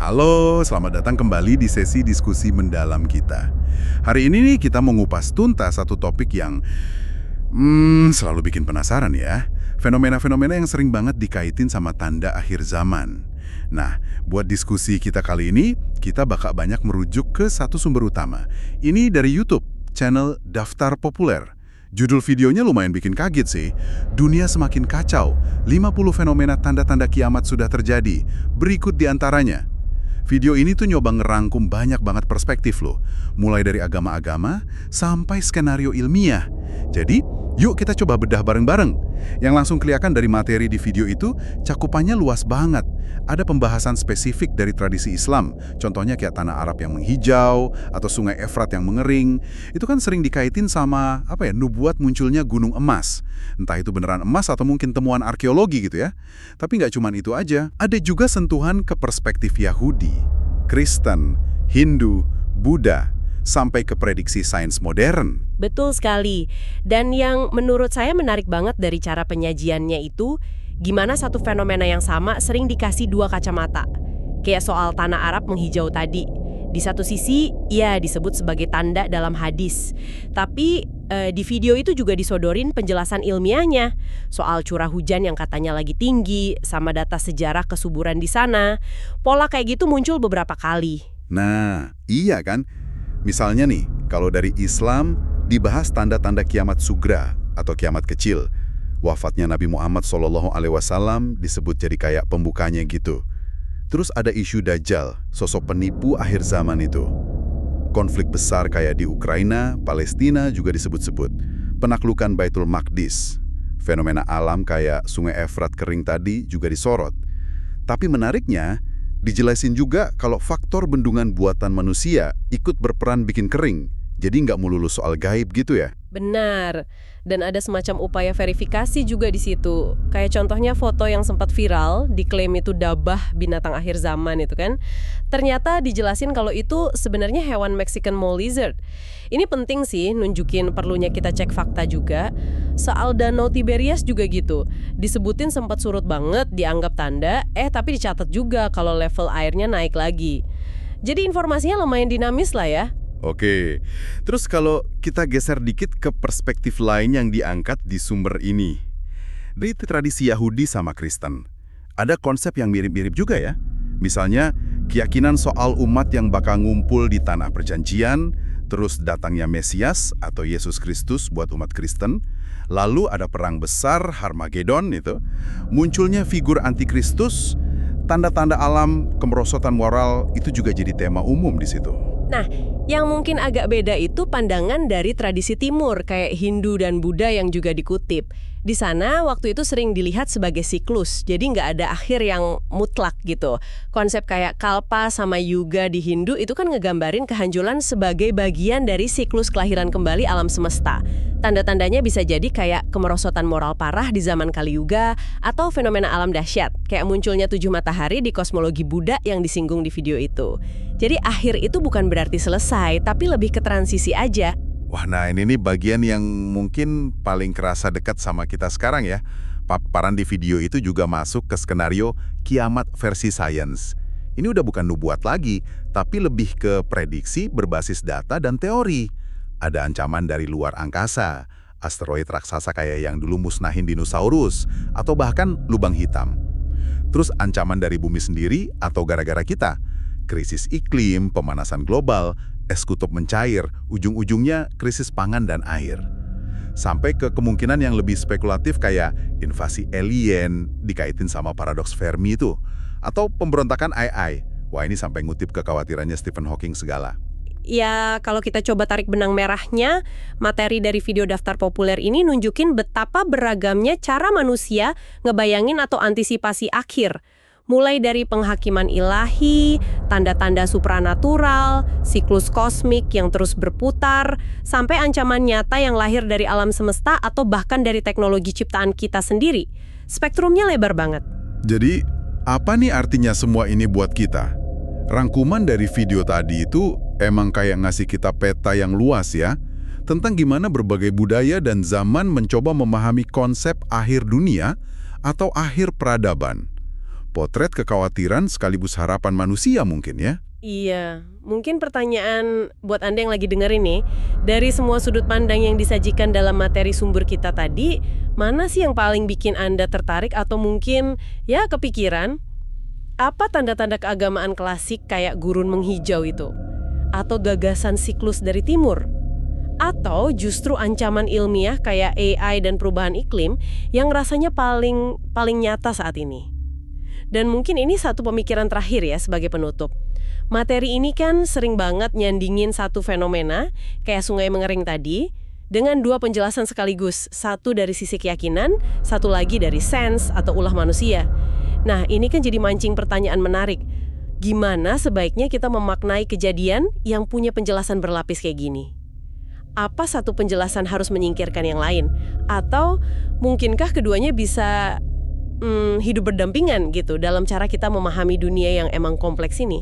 Halo, selamat datang kembali di sesi diskusi mendalam kita. Hari ini nih kita mengupas tuntas satu topik yang selalu bikin penasaran ya. Fenomena-fenomena yang sering banget dikaitin sama tanda akhir zaman. Nah, buat diskusi kita kali ini, kita bakal banyak merujuk ke satu sumber utama. Ini dari YouTube, channel Daftar Populer. Judul videonya lumayan bikin kaget sih. Dunia semakin kacau, 50 fenomena tanda-tanda kiamat sudah terjadi. Berikut di antaranya. Video ini tuh nyoba ngerangkum banyak banget perspektif loh. Mulai dari agama-agama sampai skenario ilmiah. Jadi, yuk kita coba bedah bareng-bareng. Yang langsung kelihatan dari materi di video itu, cakupannya luas banget. Ada pembahasan spesifik dari tradisi Islam. Contohnya kayak tanah Arab yang menghijau, atau sungai Efrat yang mengering. Itu kan sering dikaitin sama, nubuat munculnya gunung emas. Entah itu beneran emas atau mungkin temuan arkeologi gitu ya. Tapi nggak cuma itu aja. Ada juga sentuhan ke perspektif Yahudi, Kristen, Hindu, Buddha, sampai ke prediksi sains modern. Betul sekali. Dan yang menurut saya menarik banget dari cara penyajiannya itu, gimana satu fenomena yang sama sering dikasih dua kacamata. Kayak soal tanah Arab menghijau tadi. Di satu sisi, ya disebut sebagai tanda dalam hadis. Tapi di video itu juga disodorin penjelasan ilmiahnya. Soal curah hujan yang katanya lagi tinggi, sama data sejarah kesuburan di sana. Pola kayak gitu muncul beberapa kali. Nah, iya kan? Misalnya nih, kalau dari Islam dibahas tanda-tanda kiamat sugra atau kiamat kecil. Wafatnya Nabi Muhammad SAW disebut jadi kayak pembukanya gitu. Terus ada isu Dajjal, sosok penipu akhir zaman itu. Konflik besar kayak di Ukraina, Palestina juga disebut-sebut. Penaklukan Baitul Maqdis. Fenomena alam kayak sungai Efrat kering tadi juga disorot. Tapi menariknya, dijelasin juga kalau faktor bendungan buatan manusia ikut berperan bikin kering. Jadi nggak melulu soal gaib gitu ya? Benar. Dan ada semacam upaya verifikasi juga di situ. Kayak contohnya foto yang sempat viral, diklaim itu dabah binatang akhir zaman itu kan. Ternyata dijelasin kalau itu sebenarnya hewan Mexican mole lizard. Ini penting sih, nunjukin perlunya kita cek fakta juga. Soal Danau Tiberias juga gitu. Disebutin sempat surut banget, dianggap tanda, tapi dicatat juga kalau level airnya naik lagi. Jadi informasinya lumayan dinamis lah ya. Oke, terus kalau kita geser dikit ke perspektif lain yang diangkat di sumber ini. Dari tradisi Yahudi sama Kristen, ada konsep yang mirip-mirip juga ya. Misalnya, keyakinan soal umat yang bakal ngumpul di tanah perjanjian, terus datangnya Mesias atau Yesus Kristus buat umat Kristen, lalu ada perang besar, Harmagedon itu, munculnya figur antikristus, tanda-tanda alam, kemerosotan moral, itu juga jadi tema umum di situ. Nah, yang mungkin agak beda itu pandangan dari tradisi timur, kayak Hindu dan Buddha yang juga dikutip. Di sana, waktu itu sering dilihat sebagai siklus, jadi nggak ada akhir yang mutlak gitu. Konsep kayak kalpa sama yuga di Hindu itu kan ngegambarin kehancuran sebagai bagian dari siklus kelahiran kembali alam semesta. Tanda-tandanya bisa jadi kayak kemerosotan moral parah di zaman Kali Yuga, atau fenomena alam dahsyat, kayak munculnya 7 matahari di kosmologi Buddha yang disinggung di video itu. Jadi akhir itu bukan berarti selesai, tapi lebih ke transisi aja. Wah, nah ini nih bagian yang mungkin paling kerasa dekat sama kita sekarang ya. Paparan di video itu juga masuk ke skenario kiamat versi sains. Ini udah bukan nubuat lagi, tapi lebih ke prediksi berbasis data dan teori. Ada ancaman dari luar angkasa, asteroid raksasa kayak yang dulu musnahin dinosaurus, atau bahkan lubang hitam. Terus ancaman dari bumi sendiri atau gara-gara kita. Krisis iklim, pemanasan global, es kutub mencair, ujung-ujungnya krisis pangan dan air. Sampai ke kemungkinan yang lebih spekulatif kayak invasi alien dikaitin sama paradoks Fermi itu. Atau pemberontakan AI. Wah, ini sampai ngutip kekhawatirannya Stephen Hawking segala. Ya, kalau kita coba tarik benang merahnya, materi dari video daftar populer ini nunjukin betapa beragamnya cara manusia ngebayangin atau antisipasi akhir. Mulai dari penghakiman ilahi, tanda-tanda supranatural, siklus kosmik yang terus berputar, sampai ancaman nyata yang lahir dari alam semesta atau bahkan dari teknologi ciptaan kita sendiri. Spektrumnya lebar banget. Jadi, apa nih artinya semua ini buat kita? Rangkuman dari video tadi itu emang kayak ngasih kita peta yang luas ya, tentang gimana berbagai budaya dan zaman mencoba memahami konsep akhir dunia atau akhir peradaban. Potret kekhawatiran sekaligus harapan manusia mungkin ya. Iya, mungkin pertanyaan buat Anda yang lagi denger ini, dari semua sudut pandang yang disajikan dalam materi sumber kita tadi, mana sih yang paling bikin Anda tertarik atau mungkin ya kepikiran? Apa tanda-tanda keagamaan klasik kayak gurun menghijau itu? Atau gagasan siklus dari timur? Atau justru ancaman ilmiah kayak AI dan perubahan iklim yang rasanya paling nyata saat ini? Dan mungkin ini satu pemikiran terakhir ya sebagai penutup. Materi ini kan sering banget nyandingin satu fenomena, kayak sungai mengering tadi, dengan dua penjelasan sekaligus. Satu dari sisi keyakinan, satu lagi dari sense atau ulah manusia. Nah, ini kan jadi mancing pertanyaan menarik. Gimana sebaiknya kita memaknai kejadian yang punya penjelasan berlapis kayak gini? Apa satu penjelasan harus menyingkirkan yang lain? Atau mungkinkah keduanya bisa hidup berdampingan gitu dalam cara kita memahami dunia yang emang kompleks ini?